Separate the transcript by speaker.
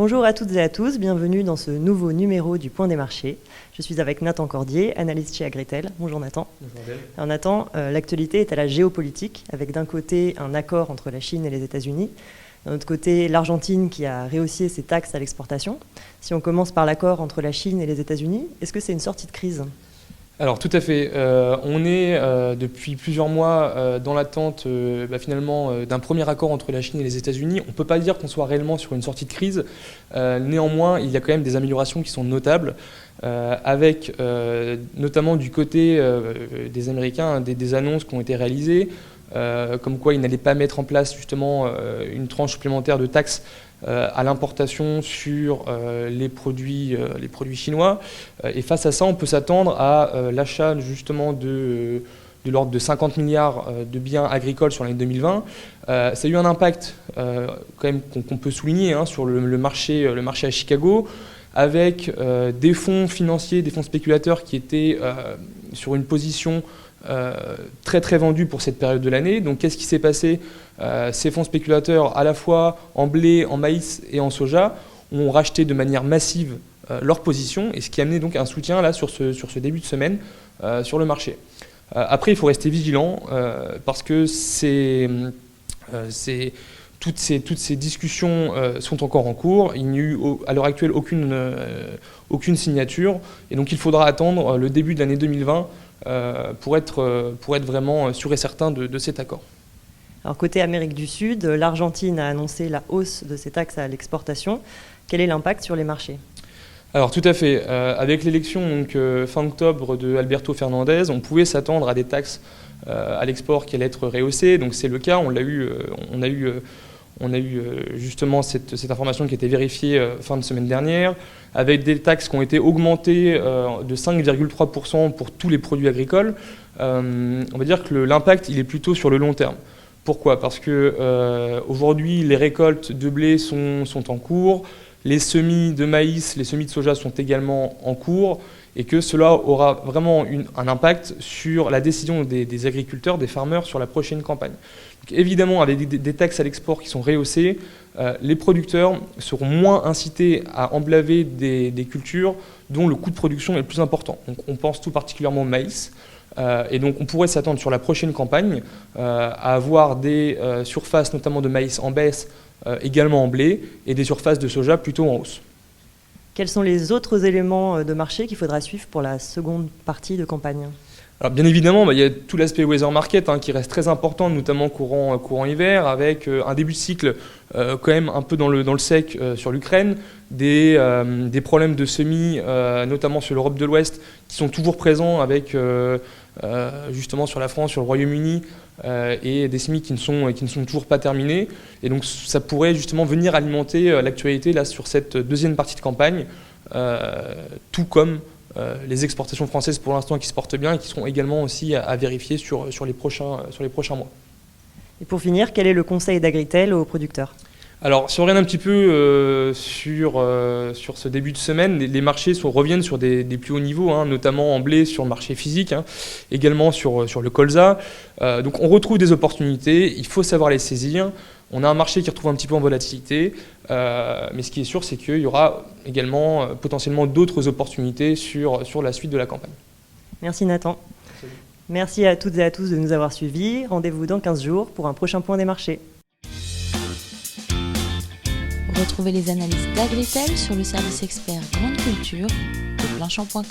Speaker 1: Bonjour à toutes et à tous, bienvenue dans ce nouveau numéro du Point des marchés. Je suis avec Nathan Cordier, analyste chez Agritel. Bonjour Nathan.
Speaker 2: Bonjour Adèle.
Speaker 1: Alors Nathan, l'actualité est à la géopolitique, avec d'un côté un accord entre la Chine et les États-Unis, d'un autre côté l'Argentine qui a rehaussé ses taxes à l'exportation. Si on commence par l'accord entre la Chine et les États-Unis, est-ce que c'est une sortie de crise ?
Speaker 2: Alors tout à fait, on est depuis plusieurs mois dans l'attente finalement d'un premier accord entre la Chine et les États-Unis. On ne peut pas dire qu'on soit réellement sur une sortie de crise, néanmoins il y a quand même des améliorations qui sont notables, avec notamment du côté des Américains des annonces qui ont été réalisées, comme quoi ils n'allaient pas mettre en place justement une tranche supplémentaire de taxes à l'importation sur les produits chinois. Et face à ça, on peut s'attendre à l'achat justement de l'ordre de 50 milliards de biens agricoles sur l'année 2020. Ça a eu un impact quand même qu'on peut souligner sur le marché à Chicago, avec des fonds financiers, des fonds spéculateurs qui étaient sur une position très très vendus pour cette période de l'année. Donc qu'est-ce qui s'est passé ? Ces fonds spéculateurs, à la fois en blé, en maïs et en soja, ont racheté de manière massive leur position, et ce qui a amené donc un soutien là, sur ce début de semaine sur le marché. Après, il faut rester vigilant parce que toutes ces discussions sont encore en cours. Il n'y a eu à l'heure actuelle aucune signature, et donc il faudra attendre le début de l'année 2020 pour être vraiment sûr et certain de cet accord.
Speaker 1: Alors côté Amérique du Sud, l'Argentine a annoncé la hausse de ses taxes à l'exportation. Quel est l'impact sur les marchés ?
Speaker 2: Alors tout à fait. Avec l'élection fin octobre de Alberto Fernandez, on pouvait s'attendre à des taxes à l'export qui allaient être rehaussées. Donc c'est le cas. On a eu justement cette information qui a été vérifiée fin de semaine dernière, avec des taxes qui ont été augmentées de 5,3% pour tous les produits agricoles. On va dire que l'impact il est plutôt sur le long terme. Pourquoi ? Parce que aujourd'hui, les récoltes de blé sont en cours, les semis de maïs, les semis de soja sont également en cours, et que cela aura vraiment un impact sur la décision des agriculteurs, des farmers, sur la prochaine campagne. Donc, évidemment, avec des taxes à l'export qui sont rehaussées, les producteurs seront moins incités à emblaver des cultures dont le coût de production est le plus important. Donc, on pense tout particulièrement au maïs. Et donc on pourrait s'attendre sur la prochaine campagne à avoir des surfaces notamment de maïs en baisse, également en blé, et des surfaces de soja plutôt en hausse.
Speaker 1: Quels sont les autres éléments de marché qu'il faudra suivre pour la seconde partie de campagne ?
Speaker 2: Alors bien évidemment, il y a tout l'aspect weather market qui reste très important, notamment courant hiver, avec un début de cycle quand même un peu dans le sec sur l'Ukraine, des problèmes de semis, notamment sur l'Europe de l'Ouest, qui sont toujours présents avec justement sur la France, sur le Royaume-Uni, et des semis qui ne sont toujours pas terminés. Et donc ça pourrait justement venir alimenter l'actualité là, sur cette deuxième partie de campagne, tout comme les exportations françaises pour l'instant qui se portent bien et qui seront également aussi à vérifier sur les prochains mois.
Speaker 1: Et pour finir, quel est le conseil d'Agritel aux producteurs ?
Speaker 2: Alors, si on regarde un petit peu sur ce début de semaine, les marchés reviennent sur des plus hauts niveaux, notamment en blé sur le marché physique, également sur le colza. Donc on retrouve des opportunités, il faut savoir les saisir. On a un marché qui retrouve un petit peu en volatilité, mais ce qui est sûr, c'est qu'il y aura également potentiellement d'autres opportunités sur la suite de la campagne.
Speaker 1: Merci Nathan.
Speaker 2: Salut.
Speaker 1: Merci à toutes et à tous de nous avoir suivis. Rendez-vous dans 15 jours pour un prochain point des marchés.
Speaker 3: Retrouvez les analyses d'Agritel sur le service expert Grande Culture de Planchamp.com.